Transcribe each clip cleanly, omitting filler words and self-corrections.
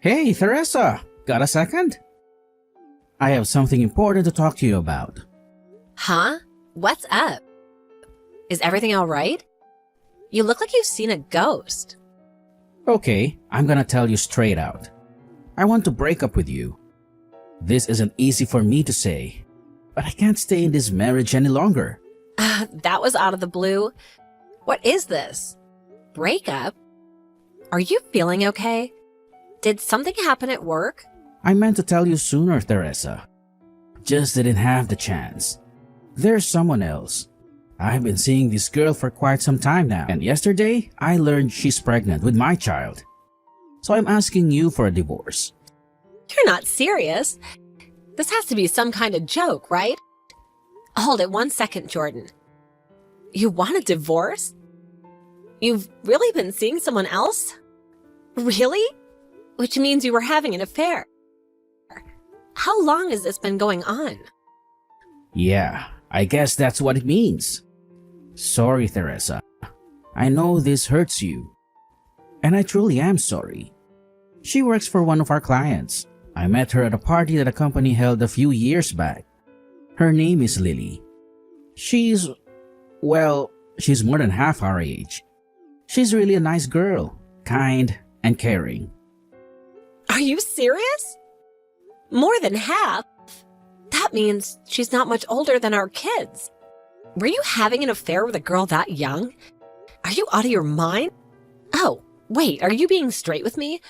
Hey, Teresa! Got a second? I have something important to talk to you about. Huh? What's up? Is everything all right? You look like you've seen a ghost. Okay, I'm gonna tell you straight out. I want to break up with you. This isn't easy for me to say, but I can't stay in this marriage any longer. That was out of the blue. What is this? Breakup? Are you feeling okay? Did something happen at work? I meant to tell you sooner, Teresa. Just didn't have the chance. There's someone else. I've been seeing this girl for quite some time now, and yesterday I learned she's pregnant with my child. So I'm asking you for a divorce. You're not serious. This has to be some kind of joke, right? Hold it 1 second, Jordan. You want a divorce? You've really been seeing someone else? Really? Which means you were having an affair. How long has this been going on? Yeah, I guess that's what it means. Sorry, Teresa. I know this hurts you. And I truly am sorry. She works for one of our clients. I met her at a party that a company held a few years back. Her name is Lily. She's more than half our age. She's really a nice girl, kind and caring. Are you serious? More than half? That means she's not much older than our kids. Were you having an affair with a girl that young? Are you out of your mind? Oh, wait, are you being straight with me?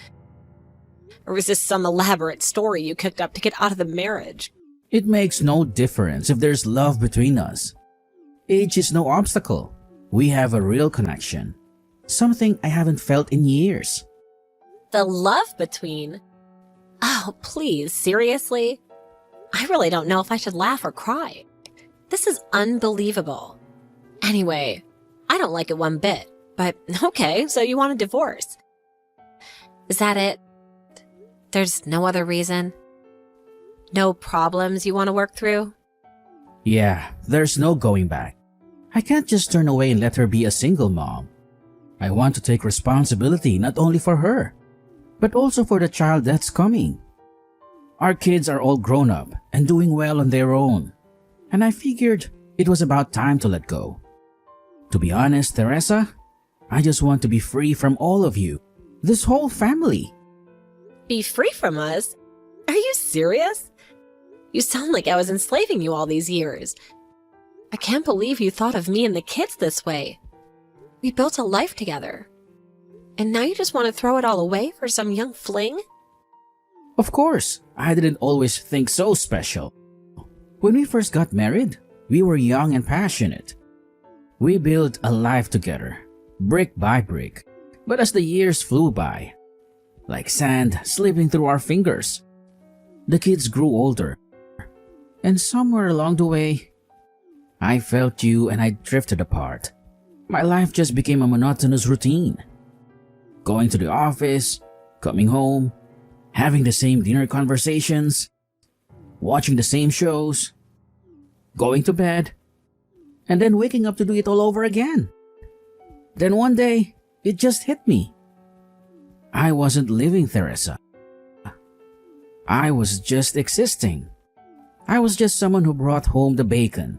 Or is this some elaborate story you cooked up to get out of the marriage? It makes no difference if there's love between us. Age is no obstacle. We have a real connection. Something I haven't felt in years. The love between? Oh, please, seriously? I really don't know if I should laugh or cry. This is unbelievable. Anyway, I don't like it one bit, but okay, so you want a divorce. Is that it? There's no other reason? No problems you want to work through? Yeah, there's no going back. I can't just turn away and let her be a single mom. I want to take responsibility not only for her, but also for the child that's coming. Our kids are all grown up and doing well on their own, and I figured it was about time to let go. To be honest, Teresa, I just want to be free from all of you, this whole family. Be free from us? Are you serious? You sound like I was enslaving you all these years. I can't believe you thought of me and the kids this way. We built a life together. And now you just want to throw it all away for some young fling? Of course, I didn't always think so special. When we first got married, we were young and passionate. We built a life together, brick by brick. But as the years flew by, like sand slipping through our fingers, the kids grew older. And somewhere along the way, I felt you and I drifted apart. My life just became a monotonous routine. Going to the office, coming home, having the same dinner conversations, watching the same shows, going to bed, and then waking up to do it all over again. Then one day, it just hit me. I wasn't living, Teresa. I was just existing. I was just someone who brought home the bacon.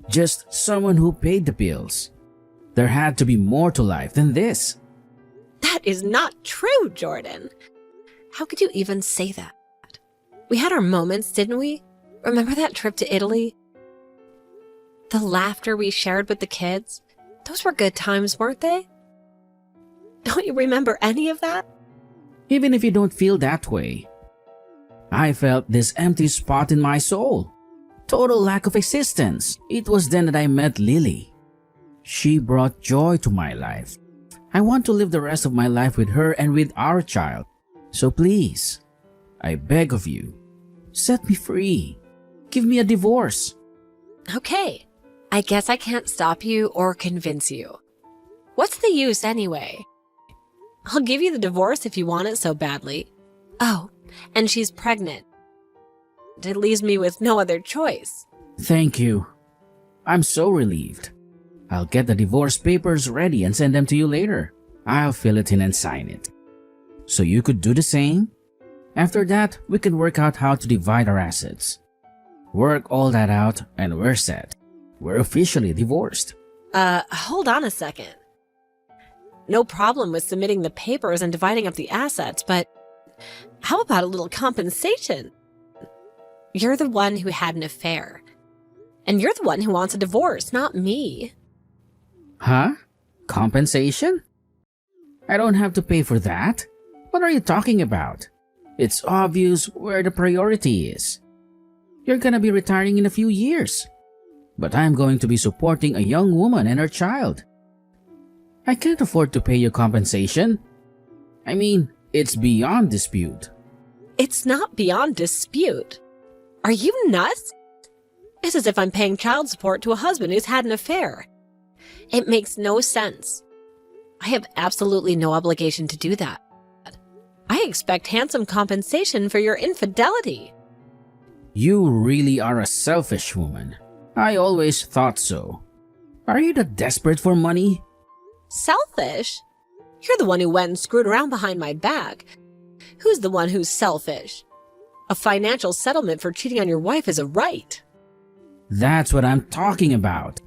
Just someone who paid the bills. There had to be more to life than this. That is not true, Jordan. How could you even say that? We had our moments, didn't we? Remember that trip to Italy? The laughter we shared with the kids? Those were good times, weren't they? Don't you remember any of that? Even if you don't feel that way, I felt this empty spot in my soul. Total lack of existence. It was then that I met Lily. She brought joy to my life. I want to live the rest of my life with her and with our child. So please, I beg of you, set me free. Give me a divorce. Okay, I guess I can't stop you or convince you. What's the use anyway? I'll give you the divorce if you want it so badly. Oh, and she's pregnant. It leaves me with no other choice. Thank you. I'm so relieved. I'll get the divorce papers ready and send them to you later. I'll fill it in and sign it. so you could do the same. After that, we can work out how to divide our assets. Work all that out and we're set. We're officially divorced. Hold on a second. No problem with submitting the papers and dividing up the assets, but how about a little compensation? You're the one who had an affair. And you're the one who wants a divorce, not me. Huh? Compensation? I don't have to pay for that. What are you talking about? It's obvious where the priority is. You're gonna be retiring in a few years. But I'm going to be supporting a young woman and her child. I can't afford to pay you compensation. I mean, it's beyond dispute. It's not beyond dispute. Are you nuts? It's as if I'm paying child support to a husband who's had an affair. It makes no sense. I have absolutely no obligation to do that. I expect handsome compensation for your infidelity. You really are a selfish woman. I always thought so. Are you that desperate for money? Selfish? You're the one who went and screwed around behind my back. Who's the one who's selfish? A financial settlement for cheating on your wife is a right. That's what I'm talking about.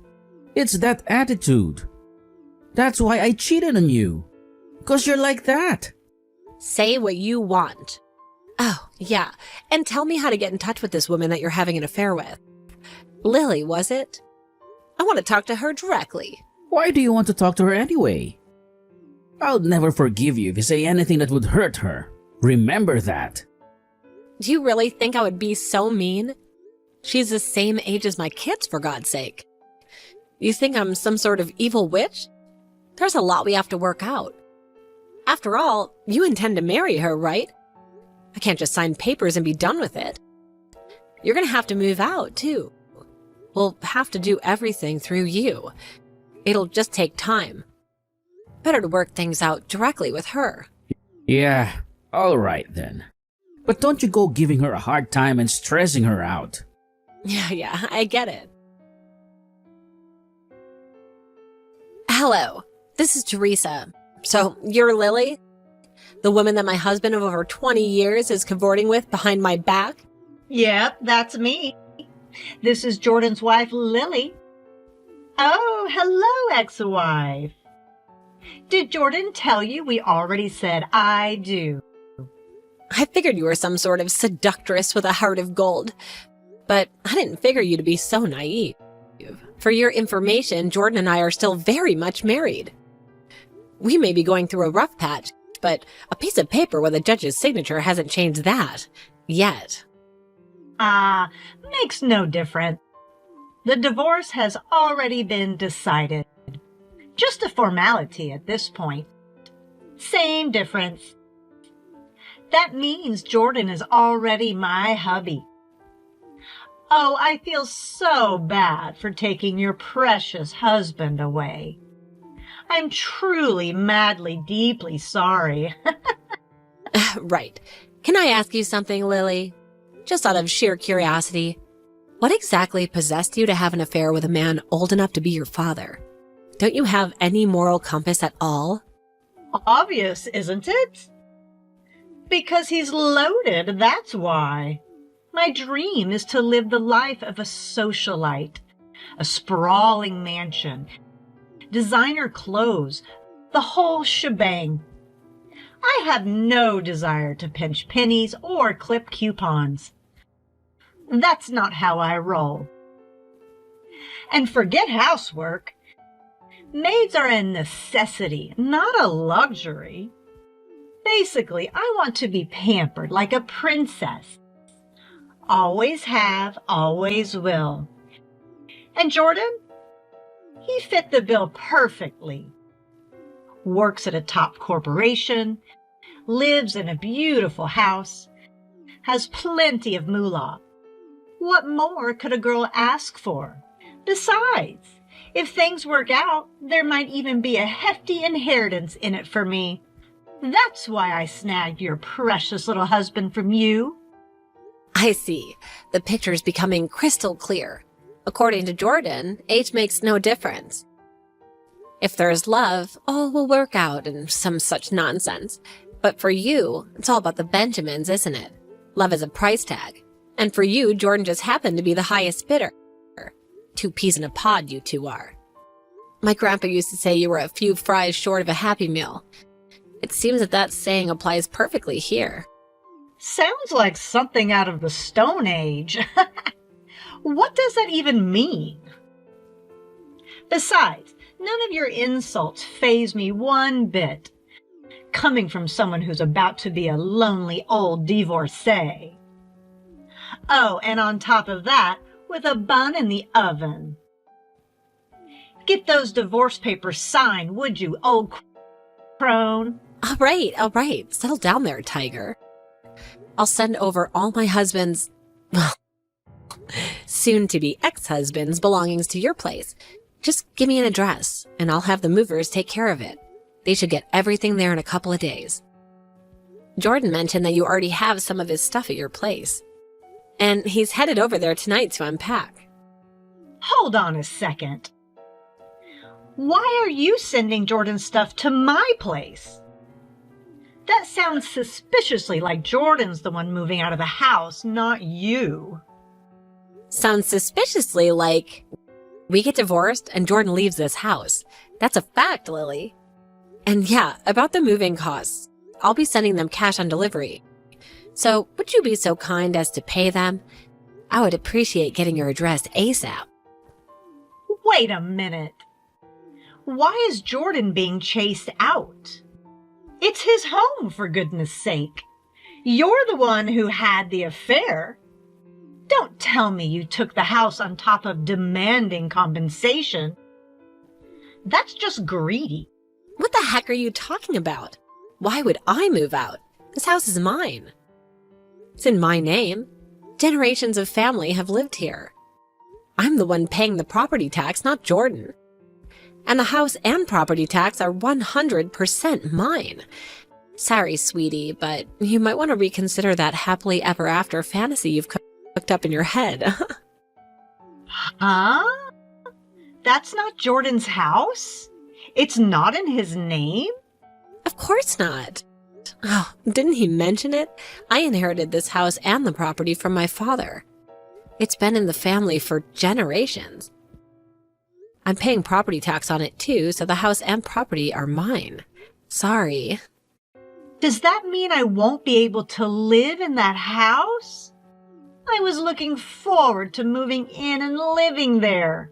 It's that attitude. That's why I cheated on you. 'Cause you're like that. Say what you want. Oh, yeah, and tell me how to get in touch with this woman that you're having an affair with. Lily, was it? I want to talk to her directly. Why do you want to talk to her anyway? I'll never forgive you if you say anything that would hurt her. Remember that. Do you really think I would be so mean? She's the same age as my kids, for God's sake. You think I'm some sort of evil witch? There's a lot we have to work out. After all, you intend to marry her, right? I can't just sign papers and be done with it. You're gonna have to move out, too. We'll have to do everything through you. It'll just take time. Better to work things out directly with her. Yeah, all right then. But don't you go giving her a hard time and stressing her out. Yeah, I get it. Hello, this is Teresa. So, you're Lily? The woman that my husband of over 20 years is cavorting with behind my back? Yep, that's me. This is Jordan's wife, Lily. Oh, hello, ex-wife. Did Jordan tell you we already said I do? I figured you were some sort of seductress with a heart of gold, but I didn't figure you to be so naive. For your information, Jordan and I are still very much married. We may be going through a rough patch, but a piece of paper with a judge's signature hasn't changed that. Yet. Makes no difference. The divorce has already been decided. Just a formality at this point. Same difference. That means Jordan is already my hubby. Oh, I feel so bad for taking your precious husband away. I'm truly, madly, deeply sorry. Right. Can I ask you something, Lily? Just out of sheer curiosity, what exactly possessed you to have an affair with a man old enough to be your father? Don't you have any moral compass at all? Obvious, isn't it? Because he's loaded, that's why. My dream is to live the life of a socialite, a sprawling mansion, designer clothes, the whole shebang. I have no desire to pinch pennies or clip coupons. That's not how I roll. And forget housework. Maids are a necessity, not a luxury. Basically, I want to be pampered like a princess. Always have, always will. And Jordan? He fit the bill perfectly. Works at a top corporation, lives in a beautiful house, has plenty of moolah. What more could a girl ask for? Besides, if things work out, there might even be a hefty inheritance in it for me. That's why I snagged your precious little husband from you. I see. The picture's becoming crystal clear. According to Jordan, age makes no difference. If there's love, all will work out and some such nonsense. But for you, it's all about the Benjamins, isn't it? Love is a price tag. And for you, Jordan just happened to be the highest bidder. 2 peas in a pod, you two are. My grandpa used to say you were a few fries short of a Happy Meal. It seems that saying applies perfectly here. Sounds like something out of the Stone Age. What does that even mean? Besides, none of your insults faze me one bit, coming from someone who's about to be a lonely old divorcee. Oh, and on top of that, with a bun in the oven. Get those divorce papers signed, would you, old crone? All right. Settle down there, Tiger. I'll send over all my husband's, well, soon-to-be ex-husband's belongings to your place. Just give me an address, and I'll have the movers take care of it. They should get everything there in a couple of days. Jordan mentioned that you already have some of his stuff at your place, and he's headed over there tonight to unpack. Hold on a second. Why are you sending Jordan's stuff to my place? That sounds suspiciously like Jordan's the one moving out of the house, not you. Sounds suspiciously like we get divorced and Jordan leaves this house. That's a fact, Lily. And yeah, about the moving costs, I'll be sending them cash on delivery. So would you be so kind as to pay them? I would appreciate getting your address ASAP. Wait a minute. Why is Jordan being chased out? It's his home, for goodness sake. You're the one who had the affair. Don't tell me you took the house on top of demanding compensation. That's just greedy. What the heck are you talking about? Why would I move out? This house is mine. It's in my name. Generations of family have lived here. I'm the one paying the property tax, not Jordan. And the house and property tax are 100% mine. Sorry, sweetie, but you might want to reconsider that happily ever after fantasy you've cooked up in your head. Huh? That's not Jordan's house? It's not in his name? Of course not. Oh, didn't he mention it? I inherited this house and the property from my father. It's been in the family for generations. I'm paying property tax on it too, so the house and property are mine. Sorry. Does that mean I won't be able to live in that house? I was looking forward to moving in and living there.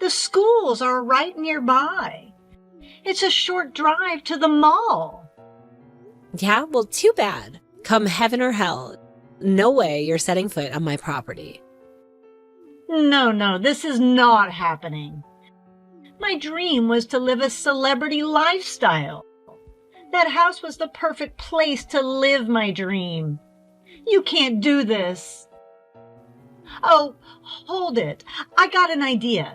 The schools are right nearby. It's a short drive to the mall. Yeah, well, too bad. Come heaven or hell, no way you're setting foot on my property. No, this is not happening. My dream was to live a celebrity lifestyle. That house was the perfect place to live my dream. You can't do this. Oh, hold it. I got an idea.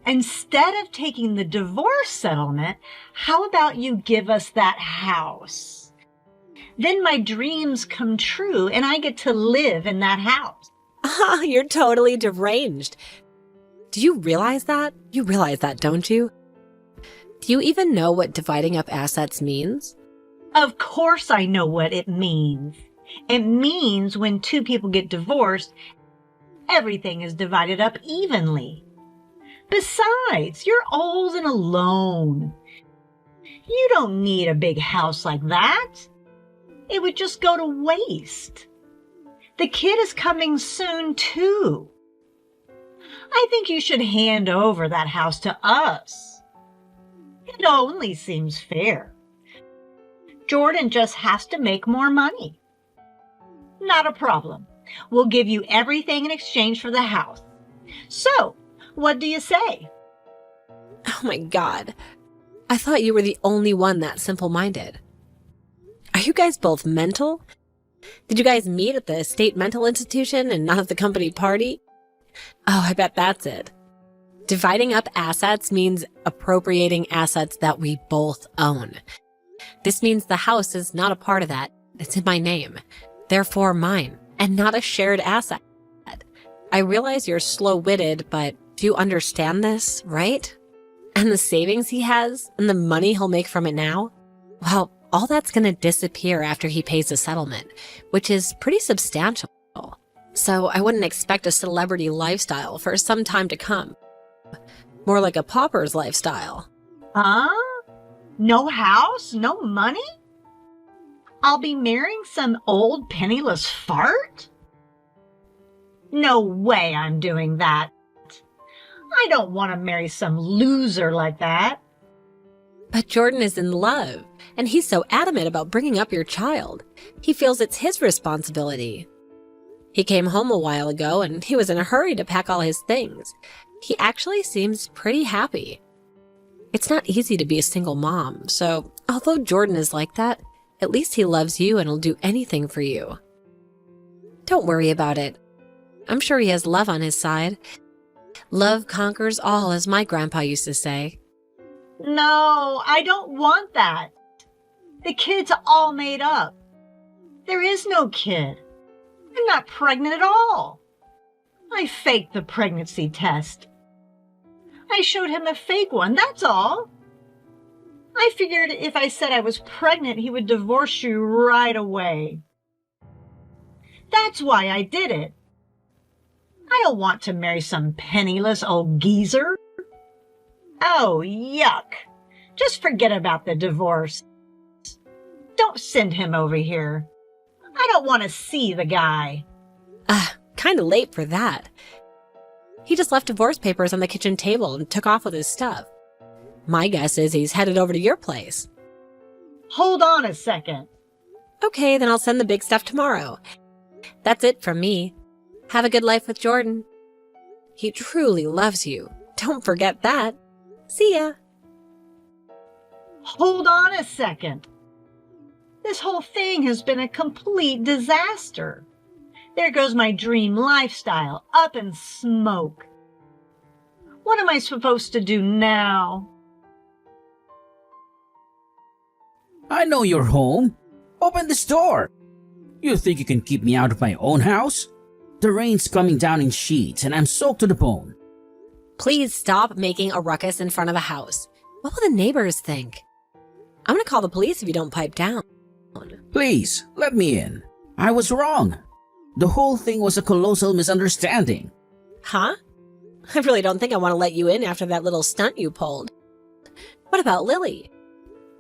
Instead of taking the divorce settlement, how about you give us that house? Then my dreams come true and I get to live in that house. Ah, you're totally deranged. Do you realize that? You realize that, don't you? Do you even know what dividing up assets means? Of course I know what it means. It means when 2 people get divorced, everything is divided up evenly. Besides, you're old and alone. You don't need a big house like that. It would just go to waste. The kid is coming soon, too. I think you should hand over that house to us. It only seems fair. Jordan just has to make more money. Not a problem. We'll give you everything in exchange for the house. So, what do you say? Oh my God. I thought you were the only one that simple-minded. Are you guys both mental? Did you guys meet at the state mental institution and not at the company party? Oh, I bet that's it. Dividing up assets means appropriating assets that we both own. This means the house is not a part of that. It's in my name, therefore mine, and not a shared asset. I realize you're slow-witted, but do you understand this, right? And the savings he has and the money he'll make from it now? Well, all that's going to disappear after he pays the settlement, which is pretty substantial. So I wouldn't expect a celebrity lifestyle for some time to come. More like a pauper's lifestyle. Huh? No house? No money? I'll be marrying some old penniless fart? No way I'm doing that. I don't want to marry some loser like that. But Jordan is in love, and he's so adamant about bringing up your child. He feels it's his responsibility. He came home a while ago, and he was in a hurry to pack all his things. He actually seems pretty happy. It's not easy to be a single mom, so although Jordan is like that, at least he loves you and will do anything for you. Don't worry about it. I'm sure he has love on his side. Love conquers all, as my grandpa used to say. No, I don't want that. The kid's all made up. There is no kid. I'm not pregnant at all. I faked the pregnancy test. I showed him a fake one, that's all. I figured if I said I was pregnant, he would divorce you right away. That's why I did it. I don't want to marry some penniless old geezer. Oh, yuck. Just forget about the divorce. Don't send him over here. I don't want to see the guy. Kinda late for that. He just left divorce papers on the kitchen table and took off with his stuff. My guess is he's headed over to your place. Hold on a second. Okay, then I'll send the big stuff tomorrow. That's it from me. Have a good life with Jordan. He truly loves you. Don't forget that. See ya. Hold on a second. This whole thing has been a complete disaster. There goes my dream lifestyle, up in smoke. What am I supposed to do now? I know you're home. Open this door. You think you can keep me out of my own house? The rain's coming down in sheets and I'm soaked to the bone. Please stop making a ruckus in front of the house. What will the neighbors think? I'm gonna call the police if you don't pipe down. Please, let me in. I was wrong. The whole thing was a colossal misunderstanding. Huh? I really don't think I want to let you in after that little stunt you pulled. What about Lily?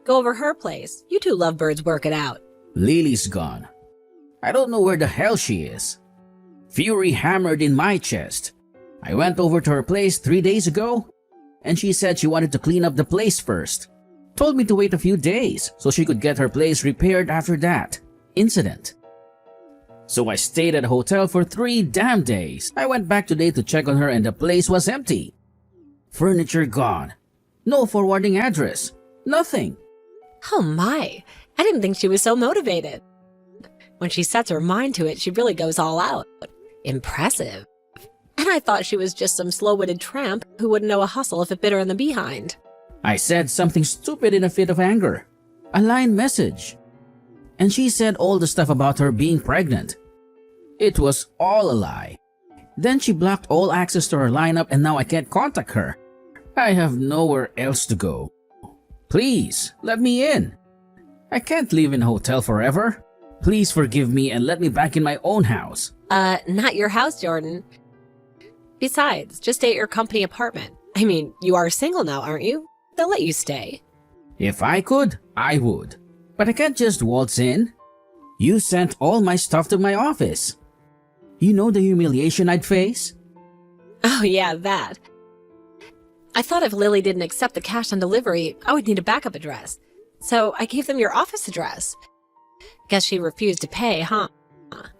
Go over her place. You two lovebirds work it out. Lily's gone. I don't know where the hell she is. Fury hammered in my chest. I went over to her place 3 days ago, and she said she wanted to clean up the place first. Told me to wait a few days so she could get her place repaired after that incident. So I stayed at a hotel for 3 damn days. I went back today to check on her and the place was empty. Furniture gone. No forwarding address. Nothing. Oh my, I didn't think she was so motivated. When she sets her mind to it, she really goes all out. Impressive. And I thought she was just some slow-witted tramp who wouldn't know a hustle if it bit her in the behind. I said something stupid in a fit of anger. A line message. And she said all the stuff about her being pregnant. It was all a lie. Then she blocked all access to her lineup and now I can't contact her. I have nowhere else to go. Please, let me in. I can't live in a hotel forever. Please forgive me and let me back in my own house. Not your house, Jordan. Besides, just stay at your company apartment. I mean, you are single now, aren't you? They'll let you stay. If I could, I would. But I can't just waltz in. You sent all my stuff to my office. You know the humiliation I'd face? Oh yeah, that. I thought if Lily didn't accept the cash on delivery, I would need a backup address. So I gave them your office address. Guess she refused to pay, huh?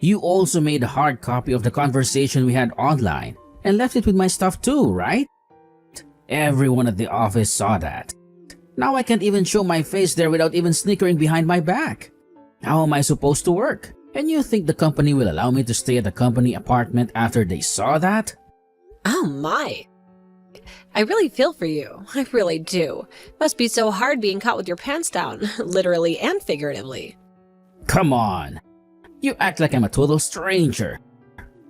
You also made a hard copy of the conversation we had online and left it with my stuff too, right? Everyone at the office saw that. Now I can't even show my face there without even snickering behind my back. How am I supposed to work? And you think the company will allow me to stay at the company apartment after they saw that? Oh my. I really feel for you. I really do. Must be so hard being caught with your pants down, literally and figuratively. Come on. You act like I'm a total stranger.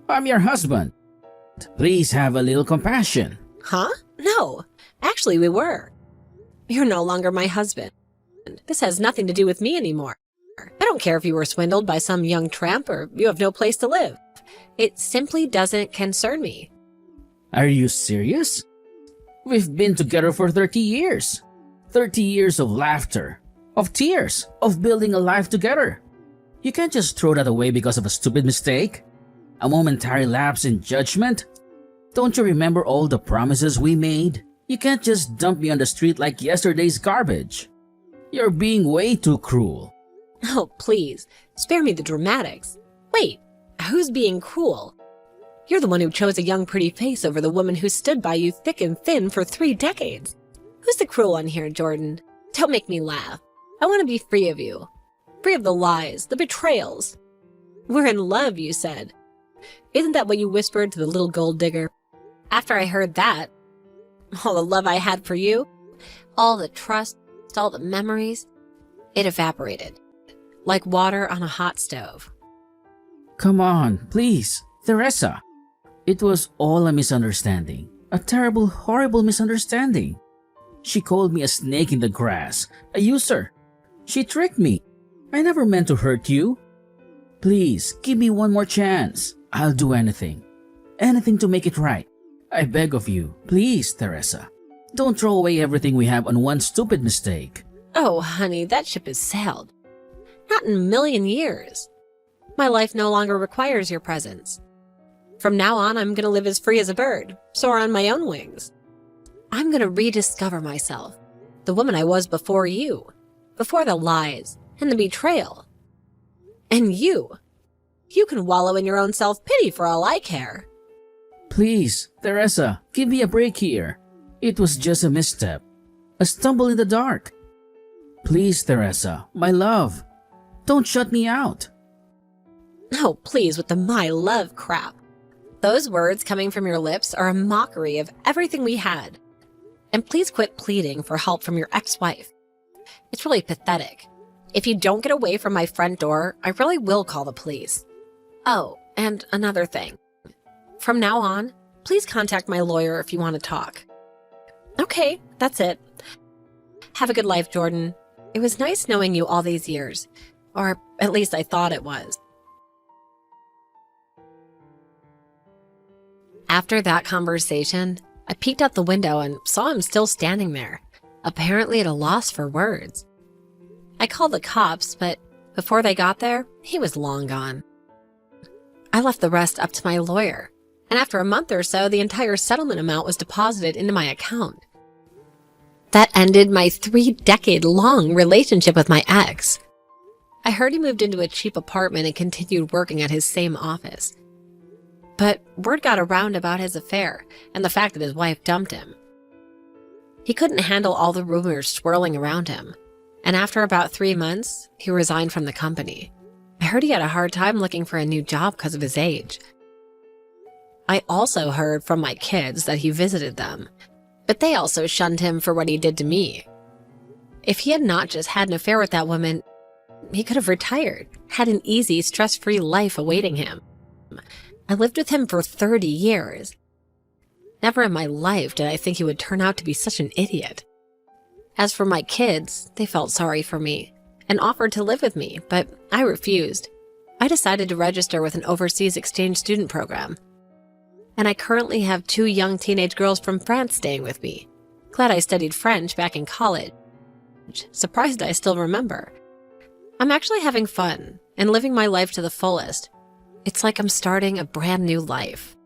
I'm your husband. Please have a little compassion. Huh? No. Actually, we were. You're no longer my husband. This has nothing to do with me anymore. I don't care if you were swindled by some young tramp or you have no place to live. It simply doesn't concern me. Are you serious? We've been together for 30 years. 30 years of laughter, of tears, of building a life together. You can't just throw that away because of a stupid mistake. A momentary lapse in judgment. Don't you remember all the promises we made? You can't just dump me on the street like yesterday's garbage. You're being way too cruel. Oh, please, spare me the dramatics. Wait, who's being cruel? You're the one who chose a young pretty face over the woman who stood by you thick and thin for 3 decades. Who's the cruel one here, Jordan? Don't make me laugh. I want to be free of you. Free of the lies, the betrayals. We're in love, you said. Isn't that what you whispered to the little gold digger? After I heard that, all the love I had for you, all the trust, all the memories, it evaporated. Like water on a hot stove. Come on, please, Teresa. It was all a misunderstanding. A terrible, horrible misunderstanding. She called me a snake in the grass, a user. She tricked me. I never meant to hurt you. Please, give me one more chance. I'll do anything. Anything to make it right. I beg of you, please, Teresa. Don't throw away everything we have on one stupid mistake. Oh, honey, that ship has sailed. Not in a million years. My life no longer requires your presence. From now on, I'm going to live as free as a bird, soar on my own wings. I'm going to rediscover myself, the woman I was before you, before the lies and the betrayal. And you can wallow in your own self-pity for all I care. Please, Teresa, give me a break here. It was just a misstep, a stumble in the dark. Please, Teresa, my love, don't shut me out. Oh, please, with the my love crap. Those words coming from your lips are a mockery of everything we had. And please quit pleading for help from your ex-wife. It's really pathetic. If you don't get away from my front door, I really will call the police. Oh, and another thing. From now on, please contact my lawyer if you want to talk. Okay, that's it. Have a good life, Jordan. It was nice knowing you all these years. Or at least I thought it was. After that conversation, I peeked out the window and saw him still standing there, apparently at a loss for words. I called the cops, but before they got there, he was long gone. I left the rest up to my lawyer, and after a month or so, the entire settlement amount was deposited into my account. That ended my 3-decade-long relationship with my ex. I heard he moved into a cheap apartment and continued working at his same office. But word got around about his affair and the fact that his wife dumped him. He couldn't handle all the rumors swirling around him, and after about 3 months, he resigned from the company. I heard he had a hard time looking for a new job because of his age. I also heard from my kids that he visited them, but they also shunned him for what he did to me. If he had not just had an affair with that woman, he could have retired, had an easy, stress-free life awaiting him. I lived with him for 30 years. Never in my life did I think he would turn out to be such an idiot. As for my kids, they felt sorry for me and offered to live with me, but I refused. I decided to register with an overseas exchange student program. And I currently have 2 young teenage girls from France staying with me. Glad I studied French back in college. Surprised I still remember. I'm actually having fun and living my life to the fullest. It's like I'm starting a brand new life.